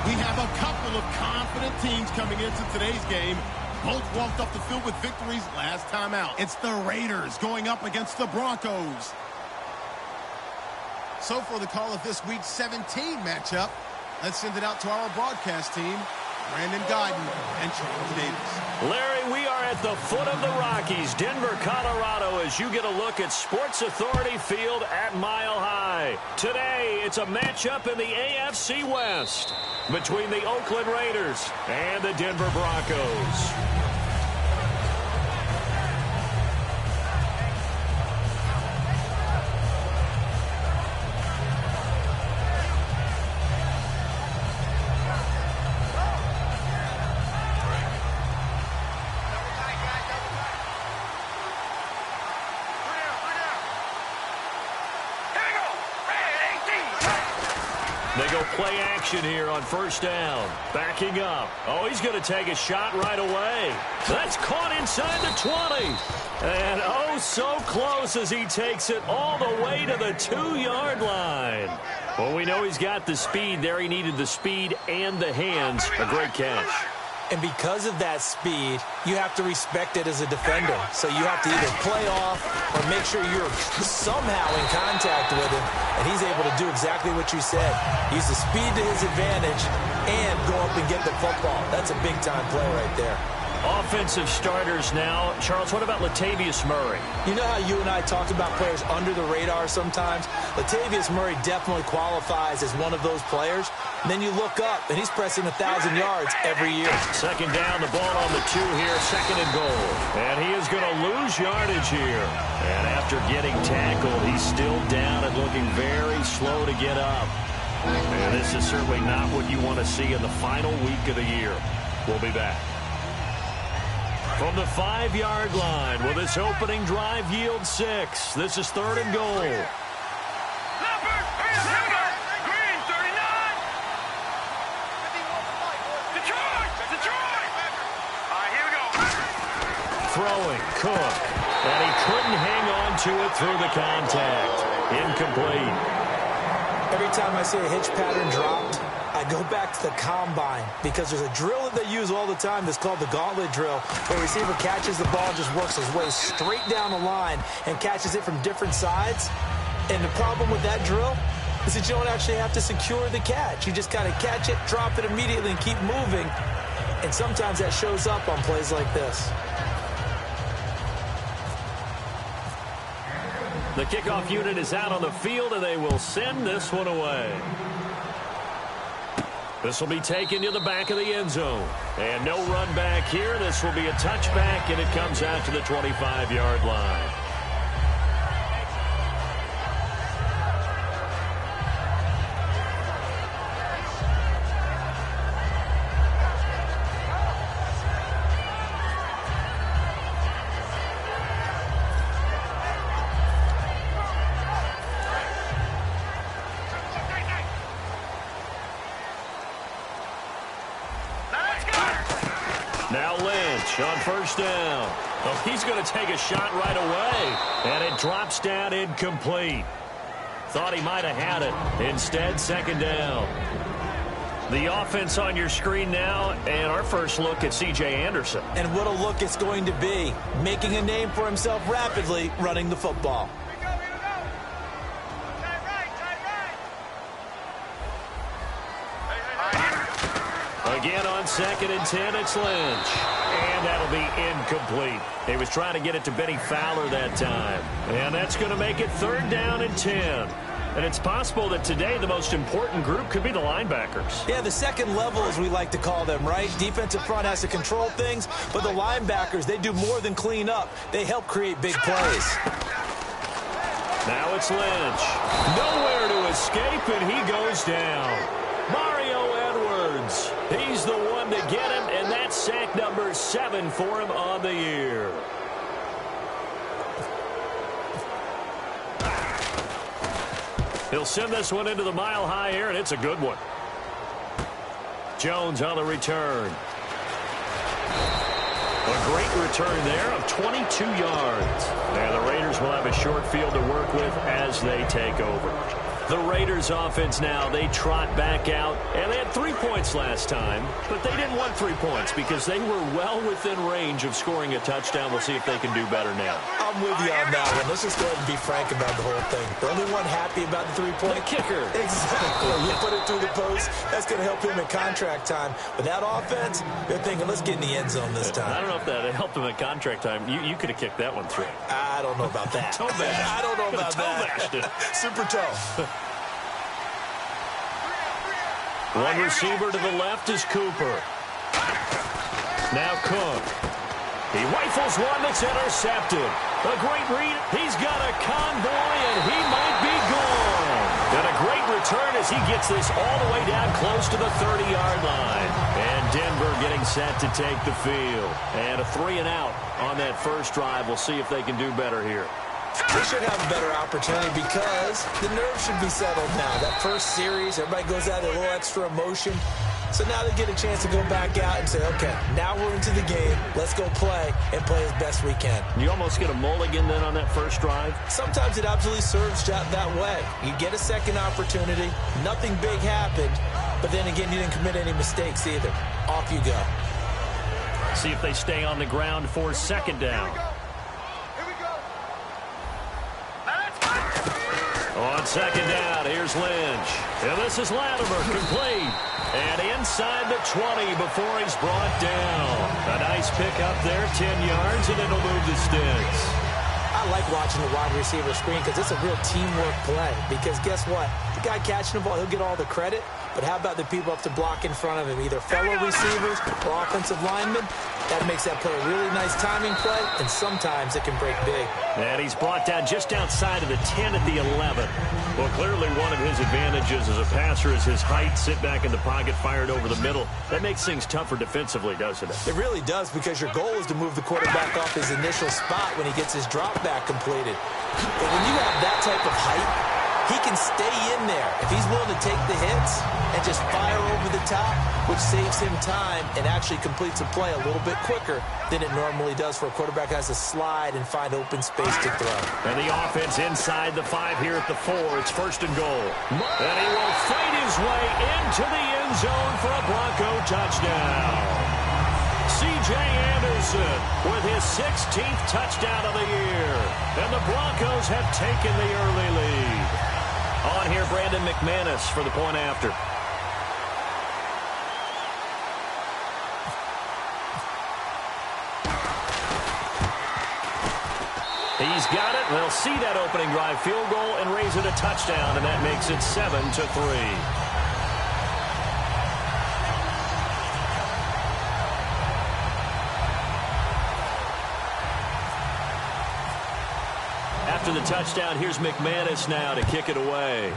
We have a couple of confident teams coming into today's game. Both walked off the field with victories last time out. It's the Raiders going up against the Broncos. So for the call of this week 17 matchup, let's send it out to our broadcast team, Brandon Guyton and Charles Davis. Larry, we are at the foot of the Rockies, Denver, Colorado, as you get a look at Sports Authority Field at Mile High. Today, it's a matchup in the AFC West between the Oakland Raiders and the Denver Broncos. They go play action here on first down. Backing up. Oh, he's going to take a shot right away. That's caught inside the 20. And oh, so close as he takes it all the way to the 2-yard line. Well, we know he's got the speed there. He needed the speed and the hands. A great catch. And because of that speed, you have to respect it as a defender. So you have to either play off or make sure you're somehow in contact with him. And he's able to do exactly what you said. Use the speed to his advantage and go up and get the football. That's a big-time play right there. Offensive starters now. Charles, what about Latavius Murray? You know how you and I talked about players under the radar sometimes? Latavius Murray definitely qualifies as one of those players. And then you look up, and he's pressing 1,000 yards every year. Second down, the ball on the 2 here, second and goal. And he is going to lose yardage here. And after getting tackled, he's still down and looking very slow to get up. And this is certainly not what you want to see in the final week of the year. We'll be back. From the 5-yard line, will this opening drive yield 6? This is third and goal. Throwing, Cook. And he couldn't hang on to it through the contact. Incomplete. Every time I see a hitch pattern dropped, I go back to the combine because there's a drill that they use all the time that's called the gauntlet drill, where the receiver catches the ball and just works his way straight down the line and catches it from different sides. And the problem with that drill is that you don't actually have to secure the catch. You just kind of catch it, drop it immediately, and keep moving. And sometimes that shows up on plays like this. The kickoff unit is out on the field, and they will send this one away. This will be taken to the back of the end zone. And no run back here. This will be a touchback, and it comes out to the 25-yard line. Now Lynch on first down. Oh, he's going to take a shot right away. And it drops down incomplete. Thought he might have had it. Instead, second down. The offense on your screen now, and our first look at C.J. Anderson. And what a look it's going to be. Making a name for himself rapidly, running the football. Again on second and 10, it's Lynch. And that'll be incomplete. He was trying to get it to Benny Fowler that time. And that's going to make it third down and 10. And it's possible that today the most important group could be the linebackers. Yeah, the second level, as we like to call them, right? Defensive front has to control things, but the linebackers, they do more than clean up. They help create big plays. Now it's Lynch. Nowhere to escape, and he goes down. Mario Edwards. He's the one to get him, and that's sack number 7 for him on the year. He'll send this one into the mile-high air, and it's a good one. Jones on the return. A great return there of 22 yards. And the Raiders will have a short field to work with as they take over. The Raiders offense now, they trot back out, and they had 3 points last time, but they didn't want 3 points because they were well within range of scoring a touchdown. We'll see if they can do better now. I'm with you on that one. Let's just go ahead and be frank about the whole thing. The only one happy about the 3-point kicker. Exactly. You put it through the post. That's going to help him in contract time. But that offense, they're thinking, let's get in the end zone this time. I don't know if that helped him in contract time. You could have kicked that one through. I don't know about that. Toe bash. I don't know about that. Super toe. One receiver to the left is Cooper. Now Cook. He rifles one that's intercepted. A great read. He's got a convoy, and he might be gone. And a great return as he gets this all the way down close to the 30-yard line. And Denver getting set to take the field. And a 3-and-out on that first drive. We'll see if they can do better here. They should have a better opportunity because the nerves should be settled now. That first series, everybody goes out with a little extra emotion. So now they get a chance to go back out and say, okay, now we're into the game. Let's go play and play as best we can. You almost get a mulligan then on that first drive? Sometimes it absolutely serves that way. You get a second opportunity. Nothing big happened. But then again, you didn't commit any mistakes either. Off you go. See if they stay on the ground for second down. On second down, here's Lynch. And this is Latimer, complete. And inside the 20 before he's brought down. A nice pick up there, 10 yards, and it'll move the sticks. I like watching the wide receiver screen because it's a real teamwork play. Because guess what? The guy catching the ball, he'll get all the credit. But how about the people up to block in front of him, either fellow receivers or offensive linemen? That makes that play a really nice timing play, and sometimes it can break big. And he's brought down just outside of the 10 at the 11. Well, clearly one of his advantages as a passer is his height, sit back in the pocket, fired over the middle. That makes things tougher defensively, doesn't it? It really does, because your goal is to move the quarterback off his initial spot when he gets his drop back completed. But when you have that type of height, he can stay in there if he's willing to take the hits and just fire over the top, which saves him time and actually completes a play a little bit quicker than it normally does for a quarterback who has to slide and find open space to throw. And the offense inside the 5 here at the 4. It's first and goal. And he will fight his way into the end zone for a Bronco touchdown. C.J. Anderson with his 16th touchdown of the year. And the Broncos have taken the early lead. On here, Brandon McManus for the point after. He's got it. They'll see that opening drive field goal and raise it a touchdown, and that makes it 7-3. After the touchdown, here's McManus now to kick it away.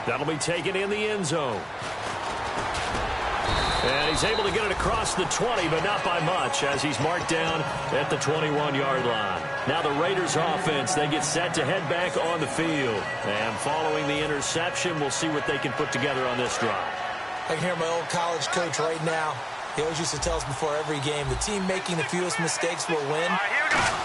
That'll be taken in the end zone. And he's able to get it across the 20, but not by much, as he's marked down at the 21-yard line. Now the Raiders offense, they get set to head back on the field. And following the interception, we'll see what they can put together on this drive. I can hear my old college coach right now. He always used to tell us before every game, the team making the fewest mistakes will win.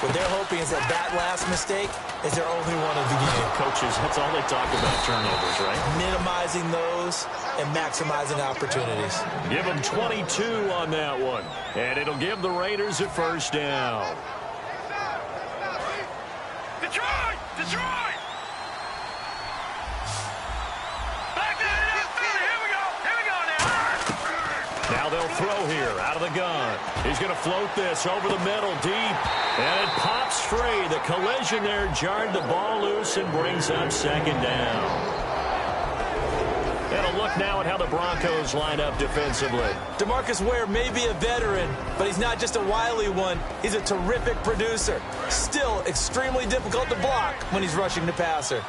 What they're hoping is that last mistake is their only one of the game. Coaches, that's all they talk about, turnovers, right? Minimizing those and maximizing opportunities. Give them 22 on that one. And it'll give the Raiders a first down. Detroit! Detroit! Back there! Here we go! Here we go now! Now they'll throw here out of the gun. He's going to float this over the middle deep. And it pops free. The collision there jarred the ball loose and brings up second down. And a look now at how the Broncos line up defensively. DeMarcus Ware may be a veteran, but he's not just a wily one. He's a terrific producer. Still extremely difficult to block when he's rushing the passer.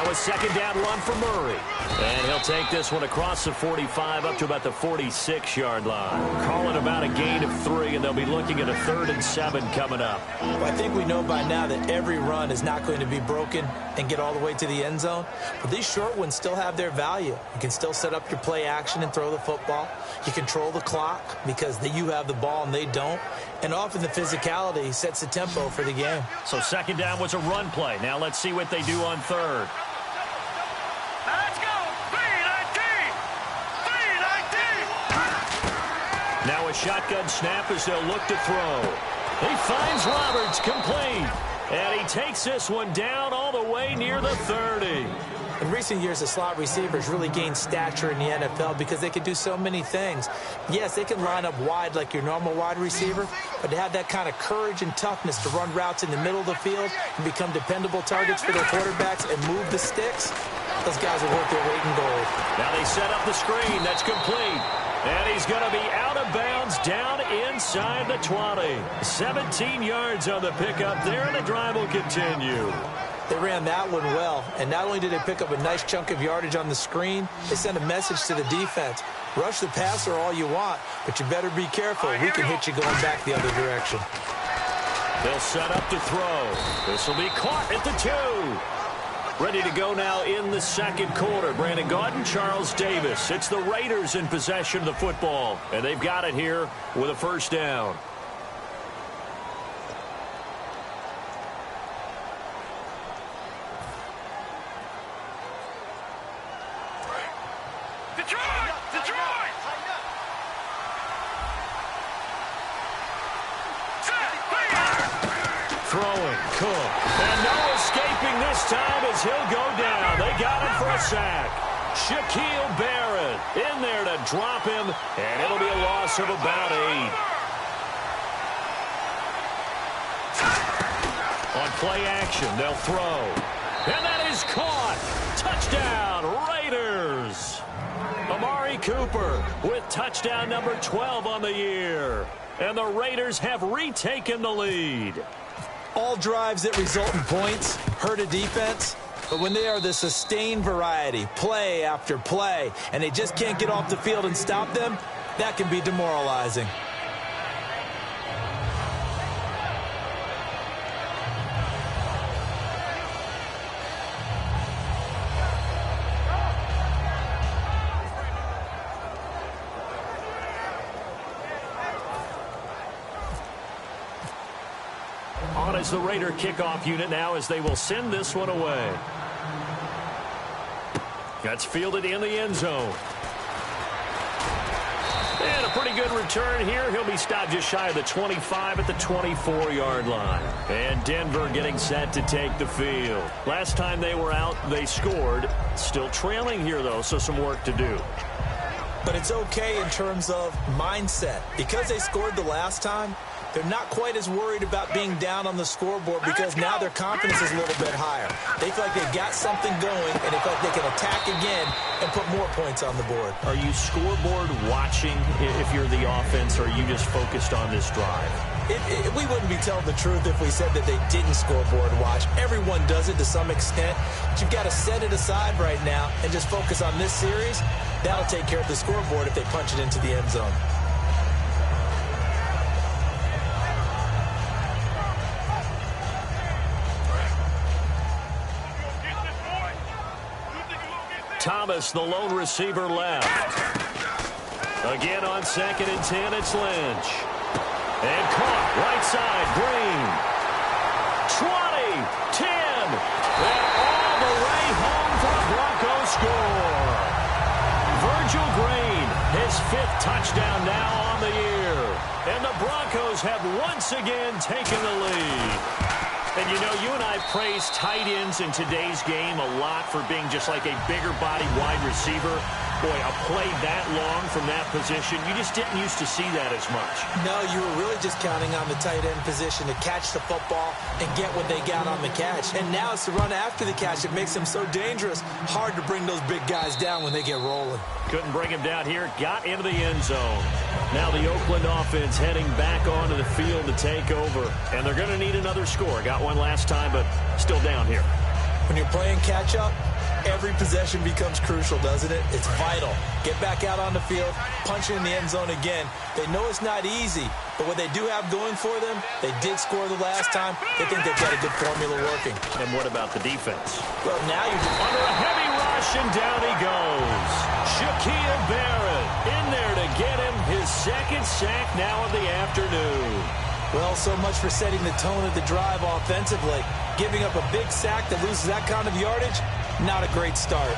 Now a second down run for Murray. And he'll take this one across the 45 up to about the 46-yard line. Calling about a gain of 3, and they'll be looking at a 3rd and 7 coming up. Well, I think we know by now that every run is not going to be broken and get all the way to the end zone. But these short ones still have their value. You can still set up your play action and throw the football. You control the clock because you have the ball and they don't. And often the physicality sets the tempo for the game. So second down was a run play. Now let's see what they do on 3rd. Let's go. 3-19. Now a shotgun snap as they'll look to throw. He finds Roberts, complete. And he takes this one down all the way near the 30. In recent years, the slot receivers really gained stature in the NFL because they can do so many things. Yes, they can line up wide like your normal wide receiver, but to have that kind of courage and toughness to run routes in the middle of the field and become dependable targets for their quarterbacks and move the sticks, those guys are worth their weight in gold. Now they set up the screen. That's complete. And he's going to be out of bounds down inside the 20. 17 yards on the pickup there, and the drive will continue. They ran that one well, and not only did they pick up a nice chunk of yardage on the screen, they sent a message to the defense. Rush the passer all you want, but you better be careful. We can hit you going back the other direction. They'll set up to throw. This will be caught at the 2. Ready to go now in the second quarter. Brandon Gaudin, Charles Davis. It's the Raiders in possession of the football, and they've got it here with a first down. Detroit! Throwing, Cook. And no escaping this time as he'll go down. They got him for a sack. Shaquille Barrett in there to drop him, and it'll be a loss of about 8. On play action, they'll throw. And that is caught. Touchdown, Raiders. Amari Cooper with touchdown number 12 on the year. And the Raiders have retaken the lead. All drives that result in points hurt a defense, but when they are the sustained variety, play after play, and they just can't get off the field and stop them, that can be demoralizing. On as the Raider kickoff unit now as they will send this one away. That's fielded in the end zone. And a pretty good return here. He'll be stopped just shy of the 25 at the 24-yard line. And Denver getting set to take the field. Last time they were out, they scored. Still trailing here, though, so some work to do. But it's okay in terms of mindset. Because they scored the last time, they're not quite as worried about being down on the scoreboard because now their confidence is a little bit higher. They feel like they've got something going, and they feel like they can attack again and put more points on the board. Are you scoreboard watching if you're the offense, or are you just focused on this drive? We wouldn't be telling the truth if we said that they didn't scoreboard watch. Everyone does it to some extent, but you've got to set it aside right now and just focus on this series. That'll take care of the scoreboard if they punch it into the end zone. Thomas, the lone receiver, left. Again on 2nd and 10, it's Lynch. And caught, right side, Green. 20, 10, and all the way home for a Broncos score. Virgil Green, his 5th touchdown now on the year. And the Broncos have once again taken the lead. And, you know, you and I praise tight ends in today's game a lot for being just like a bigger-bodied wide receiver. Boy, a play that long from that position, you just didn't used to see that as much. No, you were really just counting on the tight end position to catch the football and get what they got on the catch. And now it's the run after the catch that makes them so dangerous. Hard to bring those big guys down when they get rolling. Couldn't bring him down here. Got into the end zone. Now the Oakland offense heading back onto the field to take over. And they're going to need another score. Got one last time, but still down here. When you're playing catch-up, every possession becomes crucial, doesn't it? It's vital. Get back out on the field, punch it in the end zone again. They know it's not easy, but what they do have going for them, they did score the last time. They think they've got a good formula working. And what about the defense? Well, now you're just under a heavy rush, and down he goes. Shaquille Barrett in there to get him his second sack now of the afternoon. Well, so much for setting the tone of the drive offensively. Giving up a big sack that loses that kind of yardage, not a great start.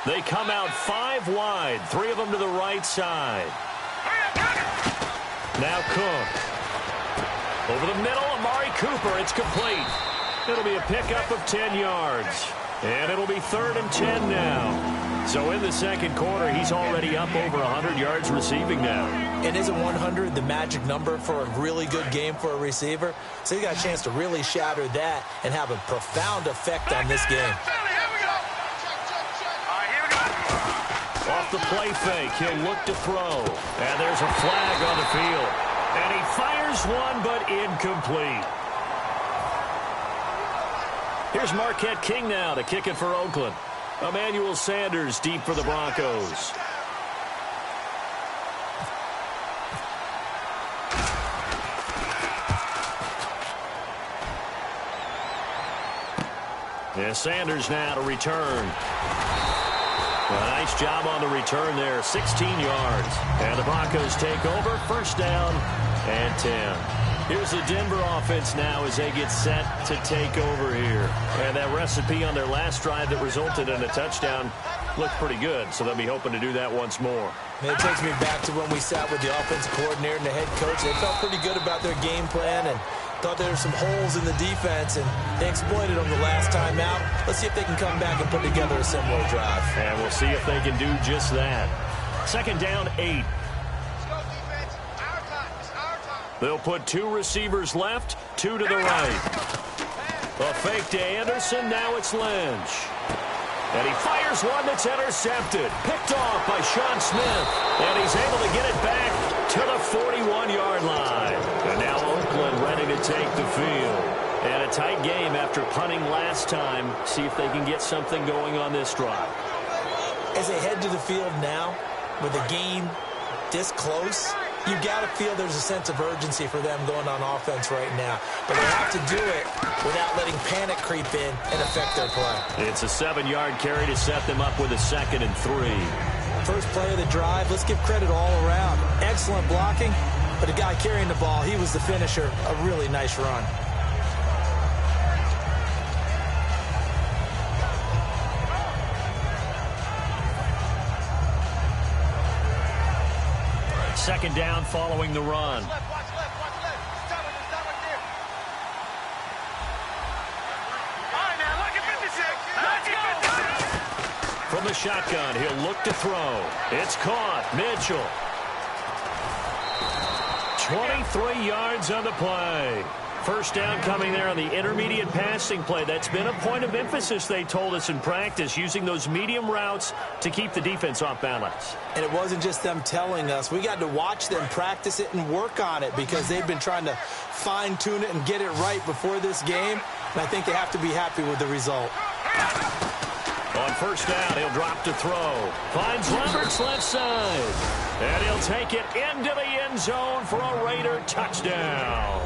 They come out 5 wide, 3 of them to the right side. Now Cook. Over the middle, Amari Cooper. It's complete. It'll be a pickup of 10 yards. And it'll be 3rd and 10 now. So in the second quarter, he's already up over 100 yards receiving now. And isn't 100 the magic number for a really good game for a receiver? So he got a chance to really shatter that and have a profound effect on this game. Off the play fake, he'll look to throw. And there's a flag on the field. And he fires one, but incomplete. Here's Marquette King now to kick it for Oakland. Emmanuel Sanders deep for the Broncos. And Sanders now to return. A nice job on the return there, 16 yards. And the Broncos take over, 1st down and 10. Here's the Denver offense now as they get set to take over here. And that recipe on their last drive that resulted in a touchdown looked pretty good, so they'll be hoping to do that once more. And it takes me back to when we sat with the offensive coordinator and the head coach. They felt pretty good about their game plan and thought there were some holes in the defense, and they exploited them the last time out. Let's see if they can come back and put together a similar drive. And we'll see if they can do just that. 2nd down, 8. They'll put 2 receivers left, 2 to the right. A fake to Anderson, now it's Lynch. And he fires one that's intercepted. Picked off by Sean Smith. And he's able to get it back to the 41-yard line. And now Oakland ready to take the field. And a tight game after punting last time. See if they can get something going on this drive. As they head to the field now, with the game this close, you got to feel there's a sense of urgency for them going on offense right now. But they have to do it without letting panic creep in and affect their play. It's a 7-yard carry to set them up with a 2nd and 3. First play of the drive, let's give credit all around. Excellent blocking, but the guy carrying the ball, he was the finisher. A really nice run. Second down following the run. From the shotgun, he'll look to throw. It's caught. Mitchell. 23 yards on the play. First down coming there on the intermediate passing play. That's been a point of emphasis, they told us in practice, using those medium routes to keep the defense off balance. And it wasn't just them telling us. We got to watch them practice it and work on it because they've been trying to fine-tune it and get it right before this game. And I think they have to be happy with the result. On first down, he'll drop to throw. Finds Roberts left side. And he'll take it into the end zone for a Raider touchdown.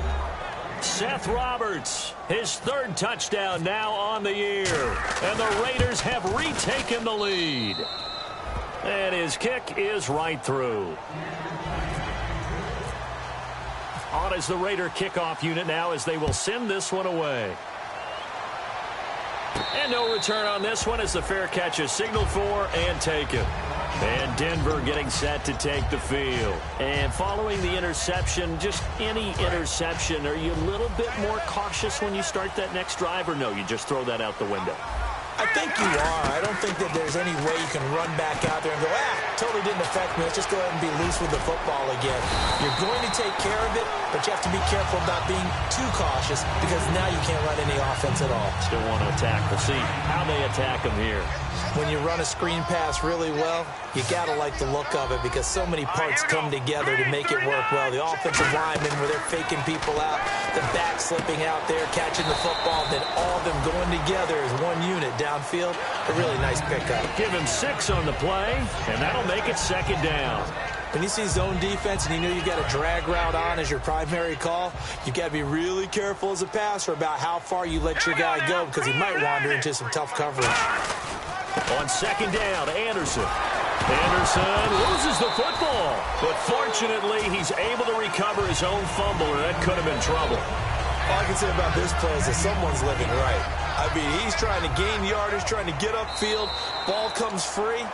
Seth Roberts, his 3rd touchdown now on the year. And the Raiders have retaken the lead. And his kick is right through. On is the Raider kickoff unit now as they will send this one away. And no return on this one as the fair catch is signaled for and taken. And Denver getting set to take the field. And following the interception, just any interception, are you a little bit more cautious when you start that next drive, or no, you just throw that out the window? I think you are. I don't think that there's any way you can run back out there and go, totally didn't affect me. Let's just go ahead and be loose with the football again. You're going to take care of it. but you have to be careful about being too cautious because now you can't run any offense at all. Still want to attack. We'll see how they attack them here. When you run a screen pass really well, you got to like the look of it because so many parts come together to make it work well. The offensive linemen where they're faking people out, the back slipping out there, catching the football, then all of them going together as one unit downfield. A really nice pickup. Give him 6 on the play, and that'll make it second down. When you see zone defense and you know you got a drag route on as your primary call, you got to be really careful as a passer about how far you let your guy go because he might wander into some tough coverage. On second down, Anderson. Anderson loses the football, but fortunately he's able to recover his own fumble, or that could have been trouble. All I can say about this play is that someone's living right. I mean, he's trying to gain yardage, trying to get upfield. Ball comes free.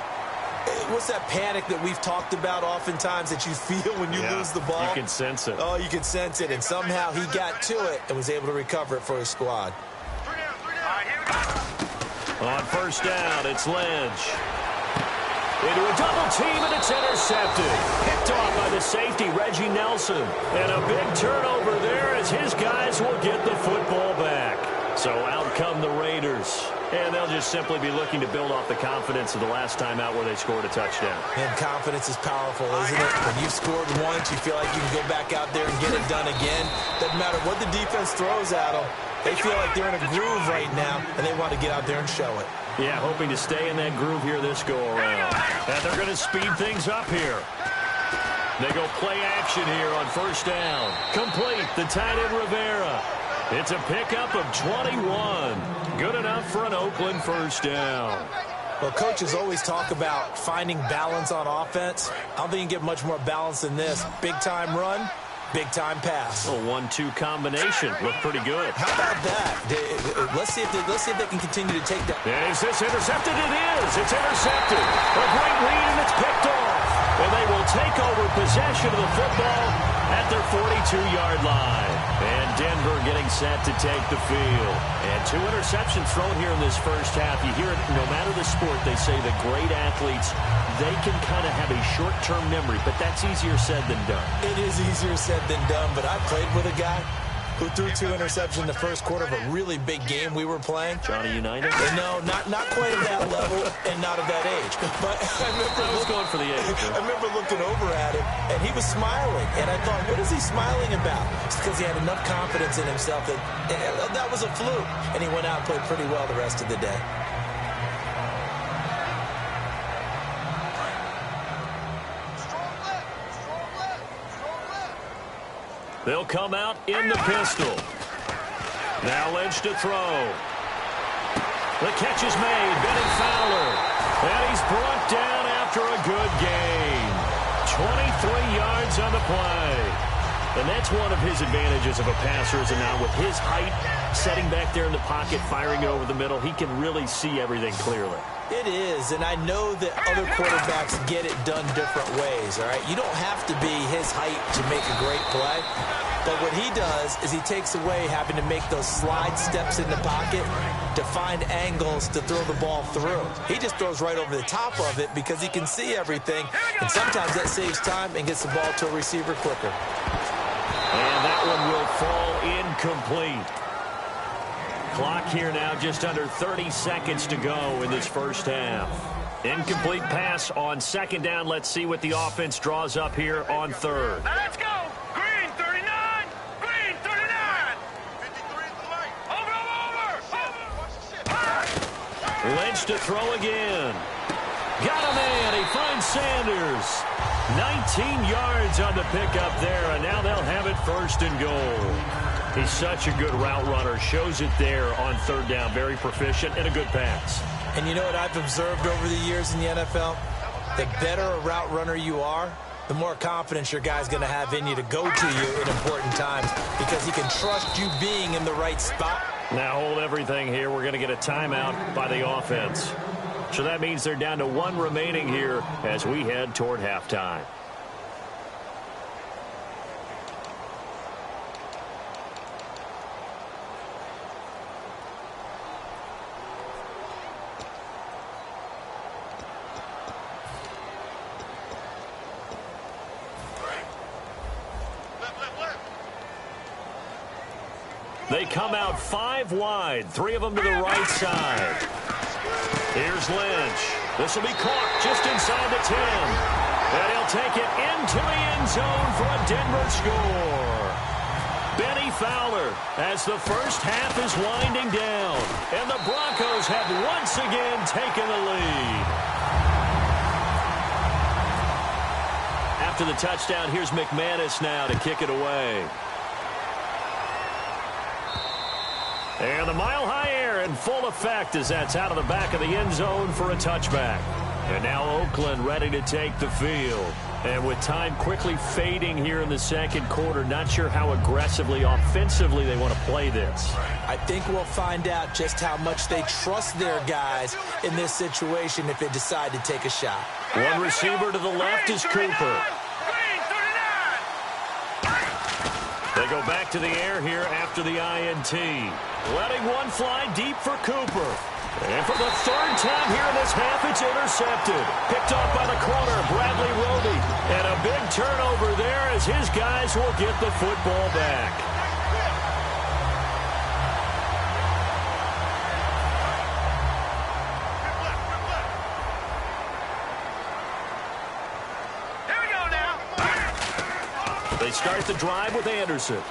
What's that panic that we've talked about oftentimes that you feel when you lose the ball? You can sense it. Oh, you can sense it, and somehow he got to it and was able to recover it for his squad. On first down, it's Lynch. Into a double team, and it's intercepted. Picked off by the safety, Reggie Nelson. And a big turnover there as his guys will get the football back. So out come the Raiders. And they'll just simply be looking to build off the confidence of the last time out where they scored a touchdown. And confidence is powerful, isn't it? When you've scored once, you feel like you can go back out there and get it done again. Doesn't matter what the defense throws at them. They feel like they're in a groove right now, and they want to get out there and show it. Yeah, hoping to stay in that groove here this go-around. And they're going to speed things up here. They go play action here on first down. Complete, the tight end Rivera. It's a pickup of 21. Good enough for an Oakland first down. Well, coaches always talk about finding balance on offense. I don't think you can get much more balance than this. Big-time run, big-time pass. A 1-2 combination. Looked pretty good. How about that? Let's see if they can continue to take that. Is this intercepted? It is. It's intercepted. A great read, and it's picked off. And they will take over possession of the football at their 42-yard line. And Denver getting set to take the field. And 2 interceptions thrown here in this first half. You hear it, no matter the sport, they say the great athletes, they can kind of have a short-term memory, but that's easier said than done. It is easier said than done, but I played with a guy who threw 2 interceptions in the first quarter of a really big game we were playing. Johnny United? No, not quite at that level and not at that age. But I was going for the age. I remember looking over at him, and he was smiling. And I thought, what is he smiling about? It's because he had enough confidence in himself that that was a fluke. And he went out and played pretty well the rest of the day. They'll come out in the pistol. Now Lynch to throw. The catch is made. Benny Fowler. And he's brought down after a good gain. 23 yards on the play. And that's one of his advantages of a passer, is now with his height, setting back there in the pocket, firing it over the middle, he can really see everything clearly. It is, and I know that other quarterbacks get it done different ways, all right? You don't have to be his height to make a great play, but what he does is he takes away having to make those slide steps in the pocket to find angles to throw the ball through. He just throws right over the top of it because he can see everything, and sometimes that saves time and gets the ball to a receiver quicker. And that one will fall incomplete. Clock here now, just under 30 seconds to go in this first half. Incomplete pass on second down. Let's see what the offense draws up here on third. Let's go. Green 39. Green 39. 53 is the light. Over. Lynch to throw again. Got a man. He finds Sanders. 19 yards on the pickup there, and now they'll have it first and goal. He's such a good route runner. Shows it there on third down. Very proficient and a good pass. And you know what I've observed over the years in the NFL? The better a route runner you are, the more confidence your guy's going to have in you to go to you in important times because he can trust you being in the right spot. Now hold everything here. We're going to get a timeout by the offense. So that means they're down to 1 remaining here as we head toward halftime. they come out 5 wide, 3 of them to the right side. Here's Lynch. This will be caught just inside the 10. And he'll take it into the end zone for a Denver score. Benny Fowler as the first half is winding down. And the Broncos have once again taken the lead. After the touchdown, here's McManus now to kick it away. And the mile-high air in full effect as that's out of the back of the end zone for a touchback. And now Oakland ready to take the field. And with time quickly fading here in the second quarter, not sure how aggressively, offensively they want to play this. I think we'll find out just how much they trust their guys in this situation if they decide to take a shot. One receiver to the left is Cooper. They go back to the air here after the INT. Letting one fly deep for Cooper. And for the third time here in this half, it's intercepted. Picked off by the corner, Bradley Roby. And a big turnover there as his guys will get the football back. Here we go now. They start the drive with Anderson.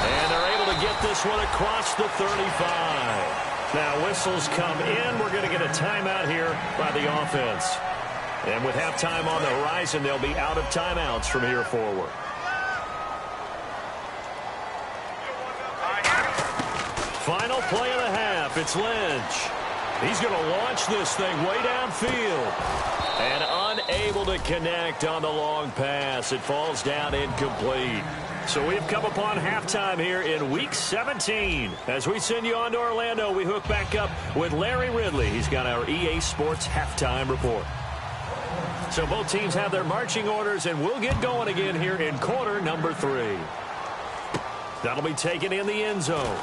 And they're able to get this one across the 35. Now whistles come in. We're going to get a timeout here by the offense. And with halftime on the horizon, they'll be out of timeouts from here forward. Final play of the half. It's Lynch. He's going to launch this thing way downfield. And unable to connect on the long pass. It falls down incomplete. So we've come upon halftime here in Week 17. As we send you on to Orlando, we hook back up with Larry Ridley. He's got our EA Sports halftime report. So both teams have their marching orders, and we'll get going again here in quarter number 3. That'll be taken in the end zone.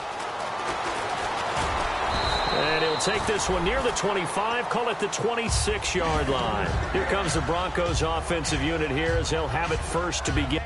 And he'll take this one near the 25, call it the 26-yard line. Here comes the Broncos offensive unit here as they'll have it first to begin.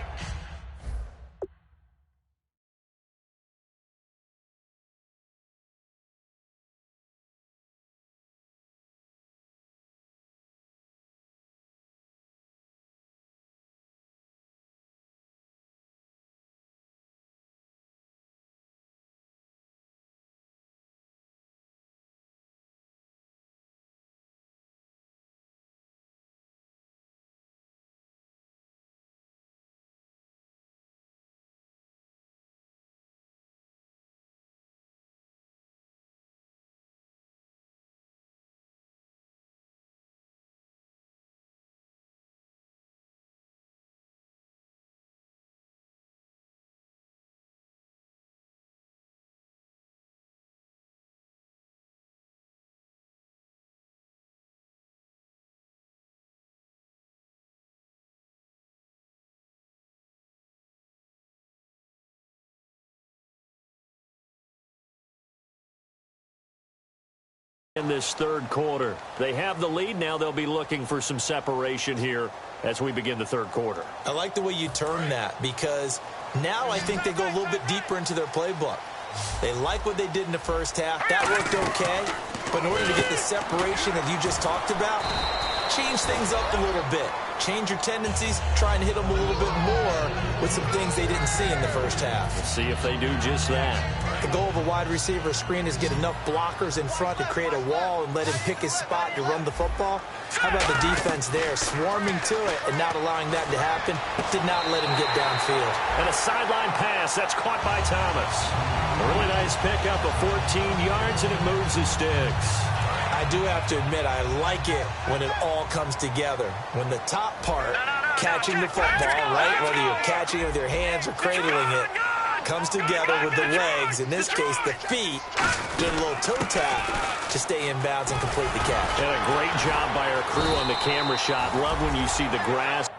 In this third quarter, they have the lead. Now they'll be looking for some separation here as we begin the third quarter. I like the way you turn that because now I think they go a little bit deeper into their playbook. They like what they did in the first half. That worked okay. But in order to get the separation that you just talked about, change things up a little bit. Change your tendencies, try and hit them a little bit more with some things they didn't see in the first half. Let's see if they do just that. The goal of a wide receiver screen is get enough blockers in front to create a wall and let him pick his spot to run the football. How about the defense there, swarming to it and not allowing that to happen? Did not let him get downfield. And a sideline pass. That's caught by Thomas. A really nice pickup of 14 yards, and it moves the sticks. I do have to admit, I like it when it all comes together. When the top part, catching the football, right, whether you're catching it with your hands or cradling it, comes together with the legs, in this case the feet, doing a little toe tap to stay in bounds and complete the catch. And a great job by our crew on the camera shot. Love when you see the grass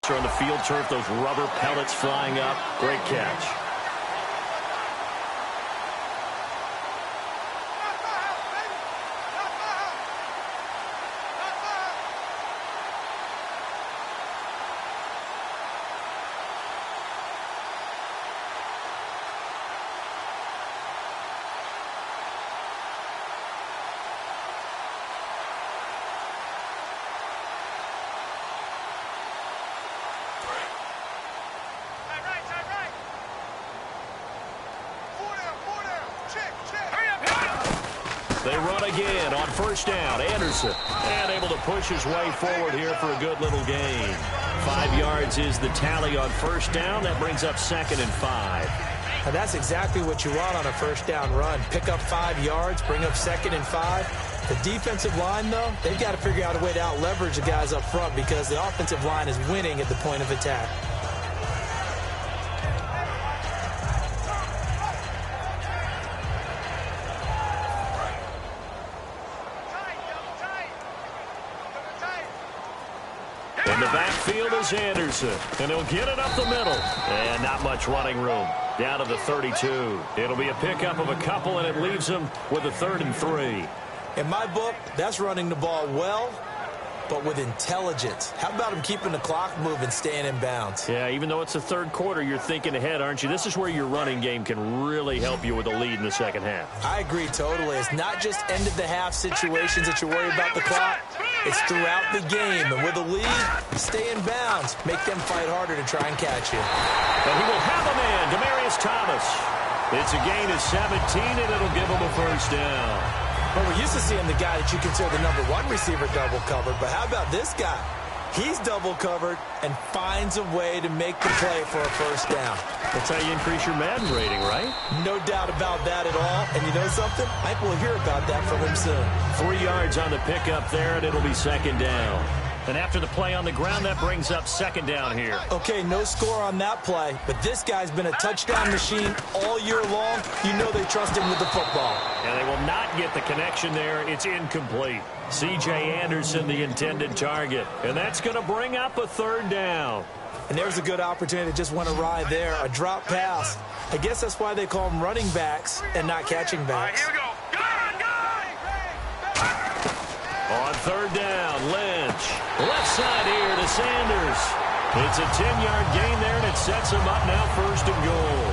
On the field turf, those rubber pellets flying up. Great catch. They run again on first down. Anderson, and able to push his way forward here for a good little gain. 5 yards is the tally on first down. That brings up 2nd and 5. And that's exactly what you want on a first down run. Pick up 5 yards, bring up 2nd and 5. The defensive line, though, they've got to figure out a way to out-leverage the guys up front because the offensive line is winning at the point of attack. In the backfield is Anderson, and he'll get it up the middle. And not much running room. Down to the 32. It'll be a pickup of a couple, and it leaves him with a 3rd and 3. In my book, that's running the ball well, but with intelligence. How about him keeping the clock moving, staying in bounds? Yeah, even though it's the 3rd quarter, you're thinking ahead, aren't you? This is where your running game can really help you with a lead in the second half. I agree totally. It's not just end-of-the-half situations that you worry about the clock. It's throughout the game. And with a lead, stay in bounds. Make them fight harder to try and catch you. And he will have a man, Demaryius Thomas. It's a gain of 17, and it'll give him a first down. Well, we're used to seeing the guy that you consider the #1 receiver double covered. But how about this guy? He's double covered and finds a way to make the play for a first down. That's how you increase your Madden rating, right? No doubt about that at all. And you know something? I think we'll hear about that from him soon. 3 yards on the pickup there, and it'll be 2nd down. And after the play on the ground, that brings up 2nd down here. Okay, no score on that play, but this guy's been a touchdown machine all year long. You know they trust him with the football. And they will not get the connection there. It's incomplete. C.J. Anderson, the intended target. And that's going to bring up a 3rd down. And there's a good opportunity that just went awry there, a drop pass. I guess that's why they call them running backs and not catching backs. Here we go. On 3rd down, Lynch. Left side here to Sanders. It's a 10-yard gain there, and it sets them up now 1st and goal.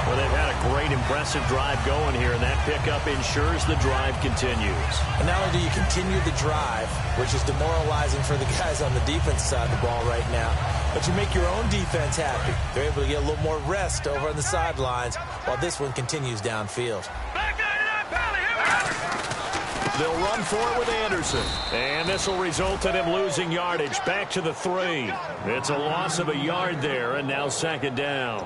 Well, they've had a great, impressive drive going here, and that pickup ensures the drive continues. And not only do you continue the drive, which is demoralizing for the guys on the defense side of the ball right now, but you make your own defense happy. They're able to get a little more rest over on the sidelines while this one continues downfield. They'll run for it with Anderson. And this will result in him losing yardage back to the 3. It's a loss of a yard there, and now 2nd down.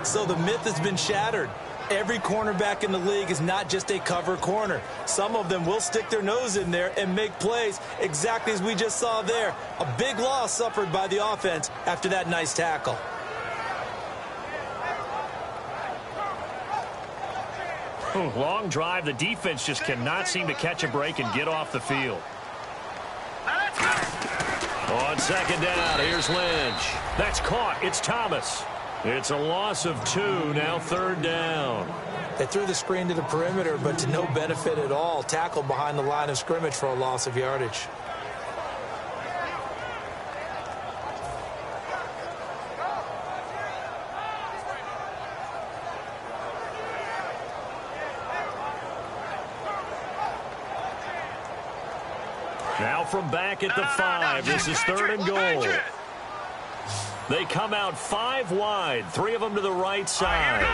So the myth has been shattered. Every cornerback in the league is not just a cover corner. Some of them will stick their nose in there and make plays exactly as we just saw there. A big loss suffered by the offense after that nice tackle. Long drive. The defense just cannot seem to catch a break and get off the field. On 2nd down, here's Lynch. That's caught. It's Thomas. It's a loss of 2, now 3rd down. They threw the screen to the perimeter, but to no benefit at all. Tackled behind the line of scrimmage for a loss of yardage. Now from back at the 5, this is 3rd and goal. They come out 5 wide, 3 of them to the right side.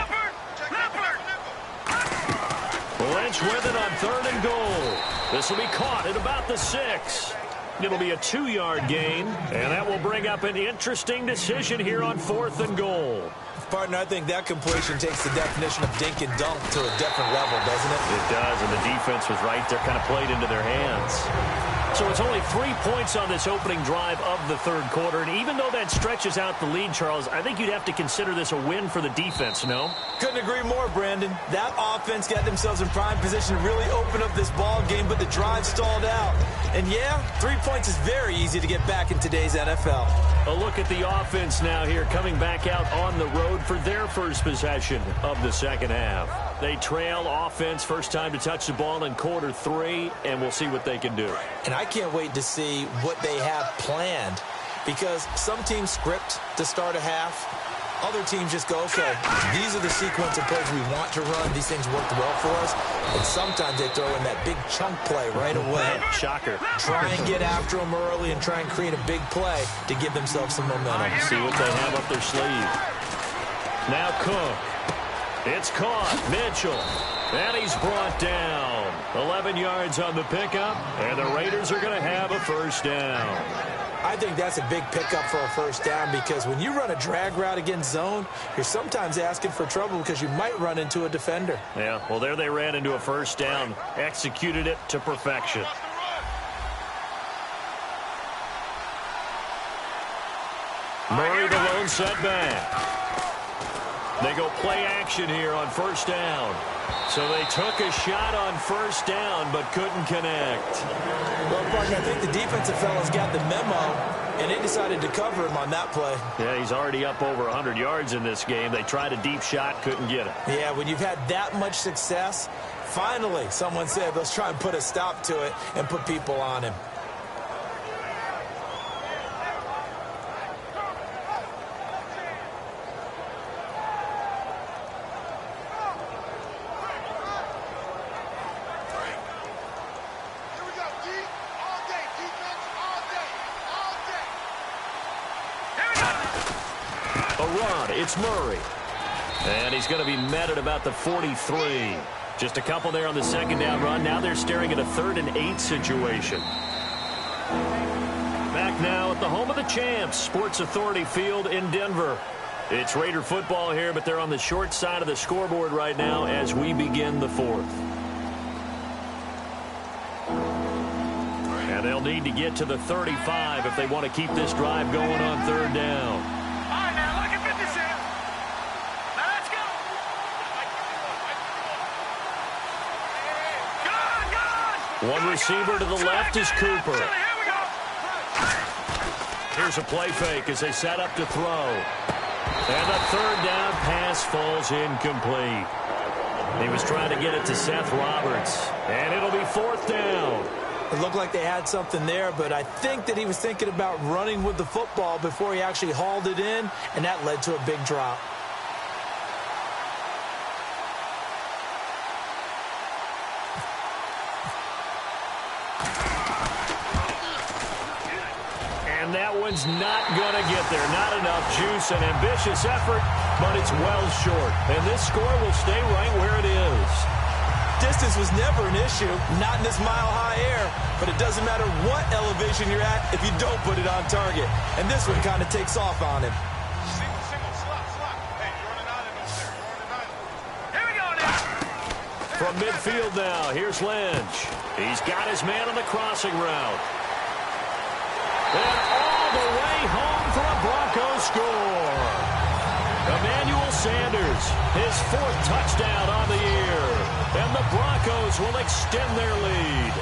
Lynch with it on 3rd and goal. This will be caught at about the 6. It'll be a 2-yard gain, and that will bring up an interesting decision here on 4th and goal. Partner, I think that completion takes the definition of dink and dunk to a different level, doesn't it? It does, and the defense was right there, kind of played into their hands. So it's only 3 points on this opening drive of the 3rd quarter, and even though that stretches out the lead, Charles, I think you'd have to consider this a win for the defense, no? Couldn't agree more, Brandon. That offense got themselves in prime position to really open up this ball game, but the drive stalled out. And yeah, 3 points is very easy to get back in today's NFL. A look at the offense now here, coming back out on the road for their first possession of the second half. They trail offense, first time to touch the ball in quarter 3, and we'll see what they can do. And I can't wait to see what they have planned, because some teams script to start a half. Other teams just go, okay, these are the sequence of plays we want to run. These things worked well for us. And sometimes they throw in that big chunk play right away. Shocker. Try and get after them early and try and create a big play to give themselves some momentum. See what they have up their sleeve. Now Cook. It's caught. Mitchell. And he's brought down. 11 yards on the pickup. And the Raiders are going to have a first down. I think that's a big pickup for a first down, because when you run a drag route against zone, you're sometimes asking for trouble because you might run into a defender. Yeah, well, there they ran into a first down. Executed it to perfection. Murray, the lone setback. They go play action here on first down. So they took a shot on first down but couldn't connect. Well, partner, I think the defensive fellas got the memo, and they decided to cover him on that play. Yeah, he's already up over 100 yards in this game. They tried a deep shot, couldn't get it. Yeah, when you've had that much success, finally someone said, let's try and put a stop to it and put people on him. It's Murray. And he's going to be met at about the 43. Just a couple there on the second down run. Now they're staring at a 3rd and 8 situation. Back now at the home of the champs, Sports Authority Field in Denver. It's Raider football here, but they're on the short side of the scoreboard right now as we begin the 4th. And they'll need to get to the 35 if they want to keep this drive going on 3rd down. One receiver to the left is Cooper. Here's a play fake as they set up to throw. And the 3rd down pass falls incomplete. He was trying to get it to Seth Roberts. And it'll be 4th down. It looked like they had something there, but I think that he was thinking about running with the football before he actually hauled it in, and that led to a big drop. And that one's not going to get there. Not enough juice. An ambitious effort, but it's well short. And this score will stay right where it is. Distance was never an issue, not in this mile-high air, but it doesn't matter what elevation you're at if you don't put it on target. And this one kind of takes off on him. Here we go now. From midfield now, here's Lynch. He's got his man on the crossing route. And all the way home for a Broncos score. Emmanuel Sanders, his 4th touchdown on the year. And the Broncos will extend their lead.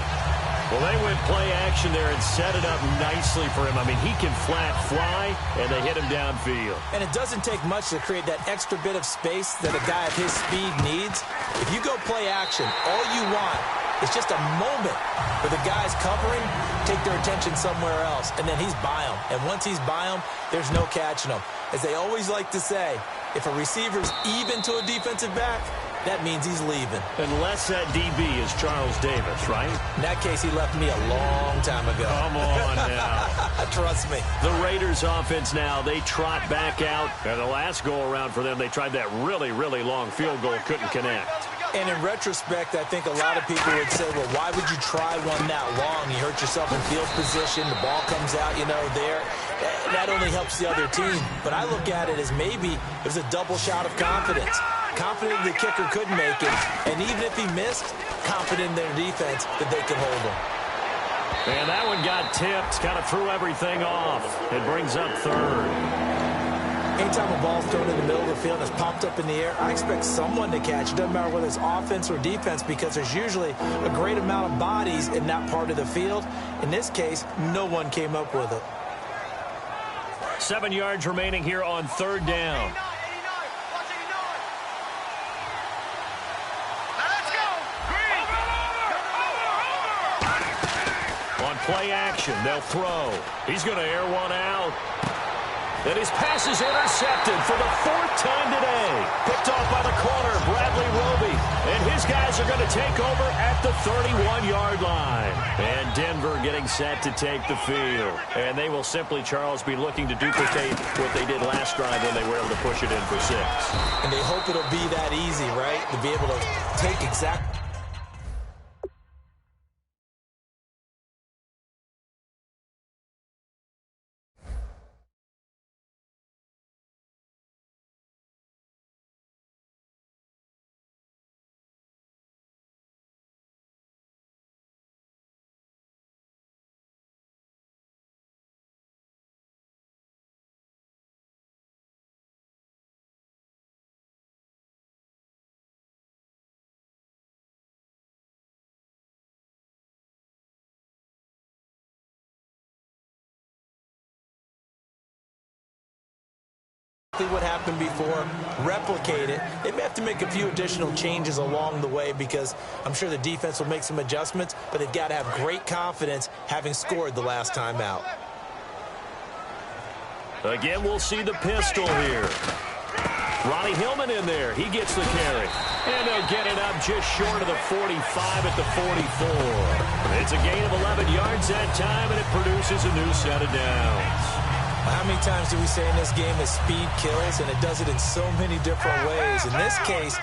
Well, they went play action there and set it up nicely for him. I mean, he can flat fly, and they hit him downfield. And it doesn't take much to create that extra bit of space that a guy of his speed needs. If you go play action, all you want is just a moment where the guys covering take their attention somewhere else, and then he's by them. And once he's by them, there's no catching him. As they always like to say, if a receiver's even to a defensive back, that means he's leaving. Unless that DB is Charles Davis, right? In that case, he left me a long time ago. Come on now. Trust me. The Raiders offense now, they trot back out. And the last go-around for them, they tried that really, really long field goal, couldn't connect. And in retrospect, I think a lot of people would say, well, why would you try one that long? You hurt yourself in field position. The ball comes out, there. That only helps the other team. But I look at it as maybe it was a double shot of confidence. Confident the kicker couldn't make it. And even if he missed, confident in their defense that they could hold him. And that one got tipped, kind of threw everything off. It brings up 3rd. Anytime a ball's thrown in the middle of the field and is popped up in the air, I expect someone to catch. It doesn't matter whether it's offense or defense, because there's usually a great amount of bodies in that part of the field. In this case, no one came up with it. 7 yards remaining here on third down. On play action, they'll throw. He's going to air one out. And his pass is intercepted for the 4th time today. Picked off by the corner, Bradley Roby. And his guys are going to take over at the 31-yard line. And Denver getting set to take the field. And they will simply, Charles, be looking to duplicate what they did last drive when they were able to push it in for 6. And they hope it'll be that easy, right? To be able to take exact... what happened before, replicate it. They may have to make a few additional changes along the way because I'm sure the defense will make some adjustments, but they've got to have great confidence having scored the last time out. Again, we'll see the pistol here. Ronnie Hillman in there. He gets the carry. And they'll get it up just short of the 45 at the 44. It's a gain of 11 yards that time, and it produces a new set of downs. How many times do we say in this game that speed kills, and it does it in so many different ways? In this case,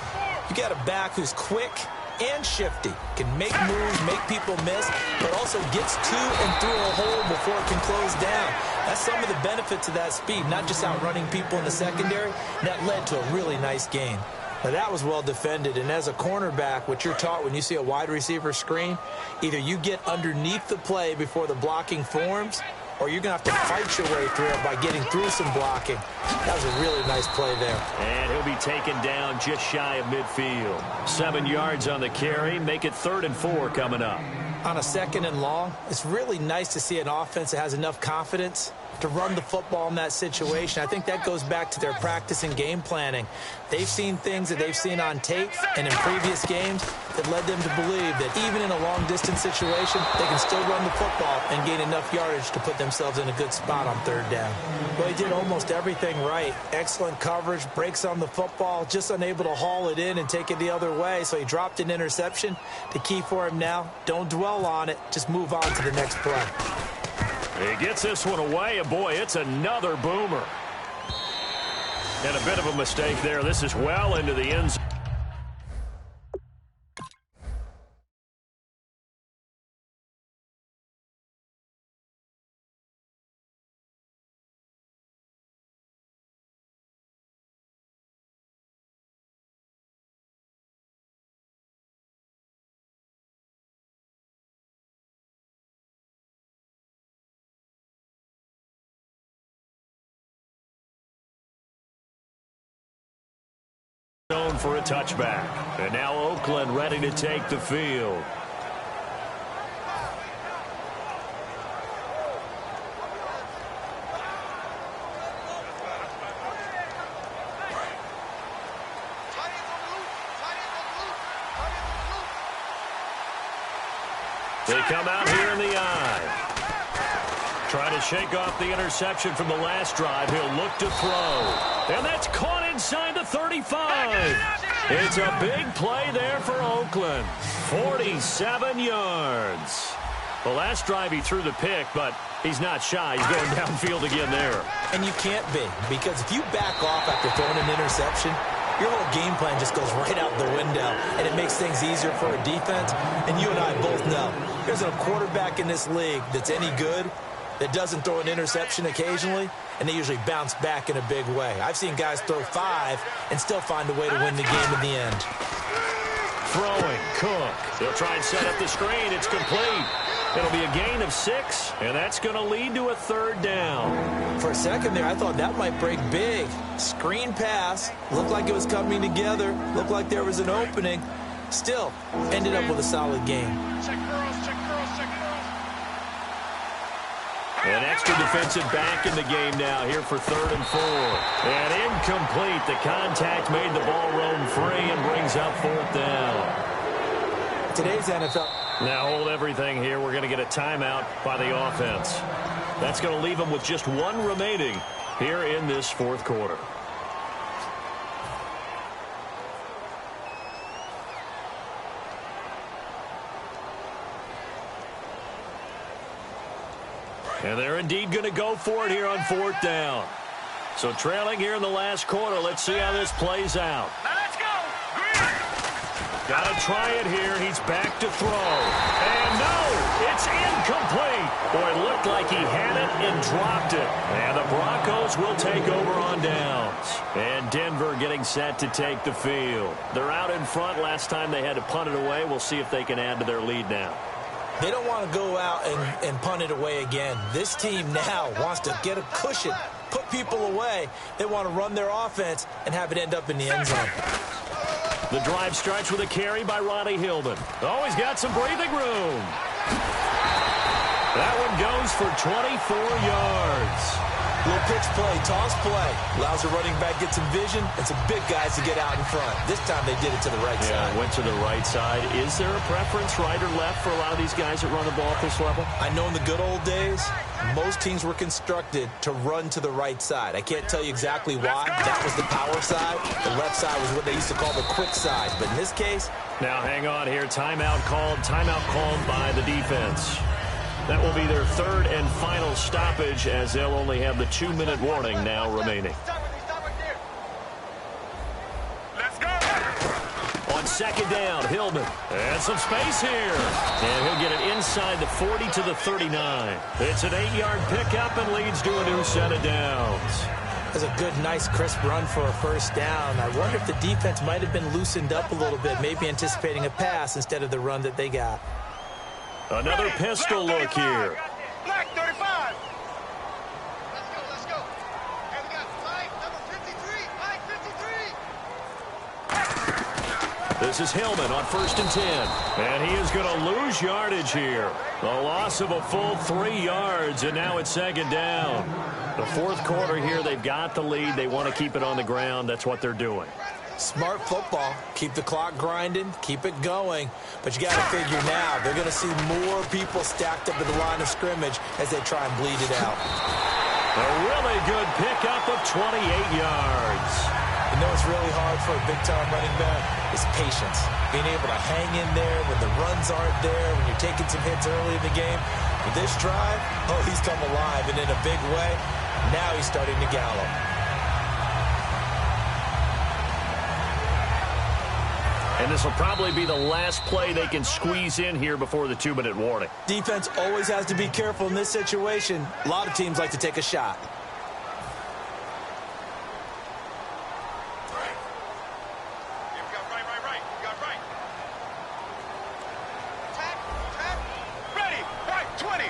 you got a back who's quick and shifty, can make moves, make people miss, but also gets to and through a hole before it can close down. That's some of the benefits of that speed, not just outrunning people in the secondary. That led to a really nice gain. Now, that was well defended, and as a cornerback, what you're taught when you see a wide receiver screen, either you get underneath the play before the blocking forms, or you're going to have to fight your way through it by getting through some blocking. That was a really nice play there. And he'll be taken down just shy of midfield. 7 yards on the carry. Make it 3rd and 4 coming up. On a 2nd and long, it's really nice to see an offense that has enough confidence to run the football in that situation. I think that goes back to their practice and game planning. They've seen things that they've seen on tape and in previous games that led them to believe that even in a long-distance situation, they can still run the football and gain enough yardage to put themselves in a good spot on 3rd down. Well, he did almost everything right. Excellent coverage, breaks on the football, just unable to haul it in and take it the other way, so he dropped an interception. The key for him now, don't dwell on it, just move on to the next play. He gets this one away, and boy, it's another boomer. And a bit of a mistake there. This is well into the end zone. For a touchback. And now Oakland ready to take the field. They come out here in the eye. Trying to shake off the interception from the last drive. He'll look to throw. And that's caught inside the 35. It's a big play there for Oakland. 47 yards. The last drive he threw the pick, but he's not shy. He's going downfield again there. And you can't be, because if you back off after throwing an interception, your whole game plan just goes right out the window, and it makes things easier for a defense. And you and I both know there's a quarterback in this league that's any good that doesn't throw an interception occasionally, and they usually bounce back in a big way. I've seen guys throw 5 and still find a way to win the game in the end. Throwing, Cook. They'll try and set up the screen. It's complete. It'll be a gain of 6, and that's going to lead to a 3rd down. For a second there, I thought that might break big. Screen pass. Looked like it was coming together. Looked like there was an opening. Still, ended up with a solid game. An extra defensive back in the game now here for 3rd and 4. And incomplete. The contact made the ball roam free and brings up 4th down. Today's NFL. Now hold everything here. We're going to get a timeout by the offense. That's going to leave them with just 1 remaining here in this 4th quarter. And they're indeed going to go for it here on 4th down. So trailing here in the last quarter. Let's see how this plays out. Now let's go. Got to try it here. He's back to throw. And no, it's incomplete. Boy, it looked like he had it and dropped it. And the Broncos will take over on downs. And Denver getting set to take the field. They're out in front. Last time they had to punt it away. We'll see if they can add to their lead now. They don't want to go out and punt it away again. This team now wants to get a cushion, put people away. They want to run their offense and have it end up in the end zone. The drive starts with a carry by Ronnie Hillman. Oh, he's got some breathing room. That one goes for 24 yards. Little pitch play, toss play. Allows the running back get some vision and some big guys to get out in front. This time they did it to the right side. Went to the right side. Is there a preference, right or left, for a lot of these guys that run the ball at this level? I know in the good old days, most teams were constructed to run to the right side. I can't tell you exactly why. That was the power side. The left side was what they used to call the quick side. But in this case... Now hang on here. Timeout called by the defense. That will be their 3rd and final stoppage, as they'll only have the 2-minute warning now remaining. Let's go. On 2nd down, Hillman. And some space here. And he'll get it inside the 40 to the 39. It's an 8-yard pickup and leads to a new set of downs. That's a good, nice, crisp run for a 1st down. I wonder if the defense might have been loosened up a little bit, maybe anticipating a pass instead of the run that they got. Another pistol look here. Black 35. Let's go. And we got flag number 53. Flag 53. This is Hillman on 1st and 10. And he is going to lose yardage here. A loss of a full 3 yards, and now it's 2nd down. The 4th quarter here, they've got the lead. They want to keep it on the ground. That's what they're doing. Smart football. Keep the clock grinding. Keep it going. But you got to figure now, they're going to see more people stacked up at the line of scrimmage as they try and bleed it out. A really good pickup of 28 yards. You know what's really hard for a big-time running back? Is patience. Being able to hang in there when the runs aren't there, when you're taking some hits early in the game. With this drive, oh, he's come alive, and in a big way. Now he's starting to gallop. And this will probably be the last play they can squeeze in here before the 2-minute warning. Defense always has to be careful in this situation. A lot of teams like to take a shot. Right. Attack. Ready. Right 20.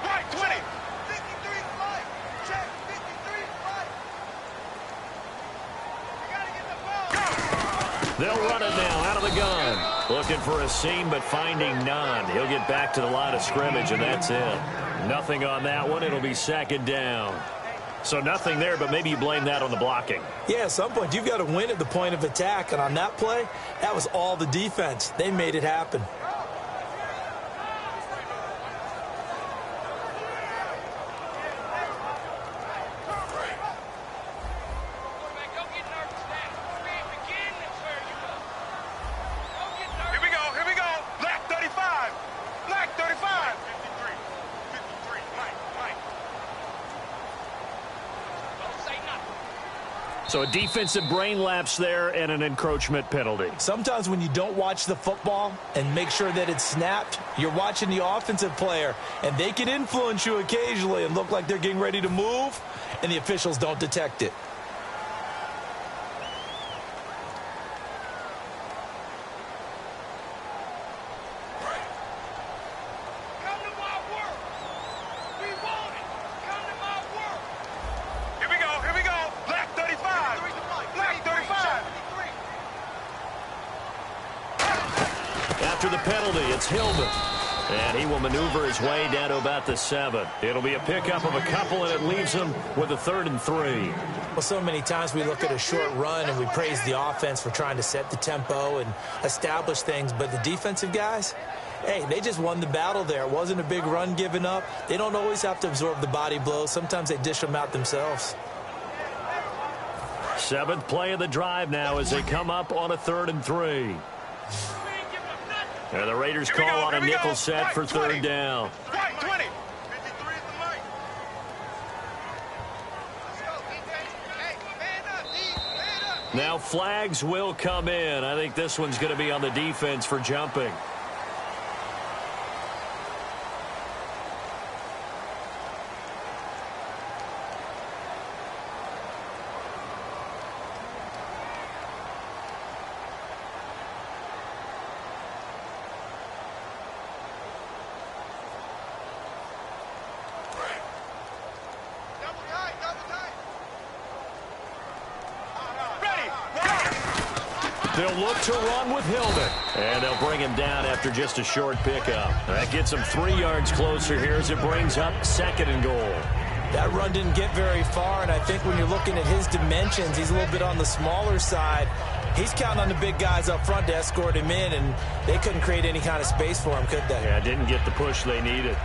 Right 20. 53 flag. Check. 53 flag. We got to get the ball. They'll run it now out of the gun. Looking for a seam, but finding none. He'll get back to the line of scrimmage, and that's it. Nothing on that one. It'll be 2nd down. So nothing there, but maybe you blame that on the blocking. Yeah, at some point, you've got to win at the point of attack. And on that play, that was all the defense. They made it happen. Here we go. Black 35. Black 35. 53. Right. Don't say nothing. So a defensive brain lapse there and an encroachment penalty. Sometimes when you don't watch the football and make sure that it's snapped, you're watching the offensive player, and they can influence you occasionally and look like they're getting ready to move, and the officials don't detect it. Come to my work. We want it. Come to my work. Here we go. Black 35. Black 35. After the penalty, it's Hillman. And he will maneuver his way down to about the 7. It'll be a pickup of a couple, and it leaves him with a 3rd and 3. Well, so many times we look at a short run and we praise the offense for trying to set the tempo and establish things, but the defensive guys, hey, they just won the battle there. It wasn't a big run given up. They don't always have to absorb the body blows. Sometimes they dish them out themselves. 7th play of the drive now as they come up on a 3rd and 3. And the Raiders call on a nickel set for 3rd down. Right, 20. 53 is the mic. Now flags will come in. I think this one's going to be on the defense for jumping. They'll look to run with Hildon. And they'll bring him down after just a short pickup. That gets him 3 yards closer here as it brings up 2nd and goal. That run didn't get very far, and I think when you're looking at his dimensions, he's a little bit on the smaller side. He's counting on the big guys up front to escort him in, and they couldn't create any kind of space for him, could they? Yeah, didn't get the push they needed.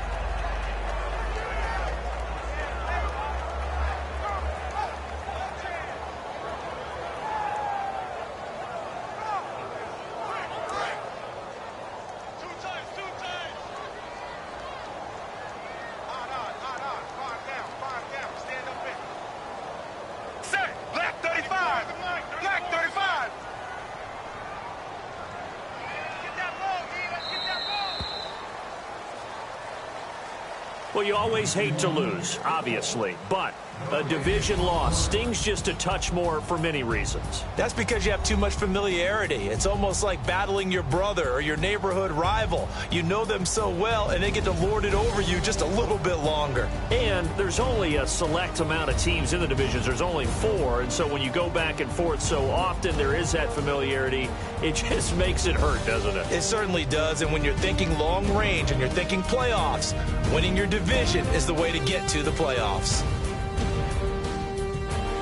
Well, you always hate to lose, obviously, but a division loss stings just a touch more for many reasons. That's because you have too much familiarity. It's almost like battling your brother or your neighborhood rival. You know them so well, and they get to lord it over you just a little bit longer. And there's only a select amount of teams in the divisions. There's only 4, and so when you go back and forth so often, there is that familiarity. It just makes it hurt, doesn't it? It certainly does, and when you're thinking long range and you're thinking playoffs, winning your division is the way to get to the playoffs.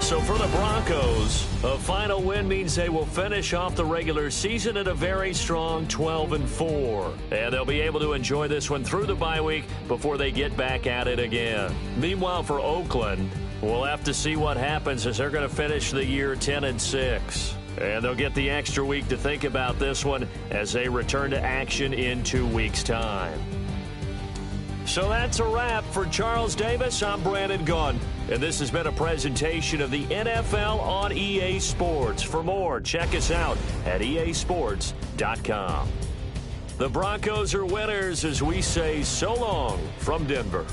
So for the Broncos, a final win means they will finish off the regular season at a very strong 12-4. And they'll be able to enjoy this one through the bye week before they get back at it again. Meanwhile, for Oakland, we'll have to see what happens as they're going to finish the year 10-6. And they'll get the extra week to think about this one as they return to action in 2 weeks' time. So that's a wrap. For Charles Davis, I'm Brandon Gunn. And this has been a presentation of the NFL on EA Sports. For more, check us out at easports.com. The Broncos are winners as we say so long from Denver.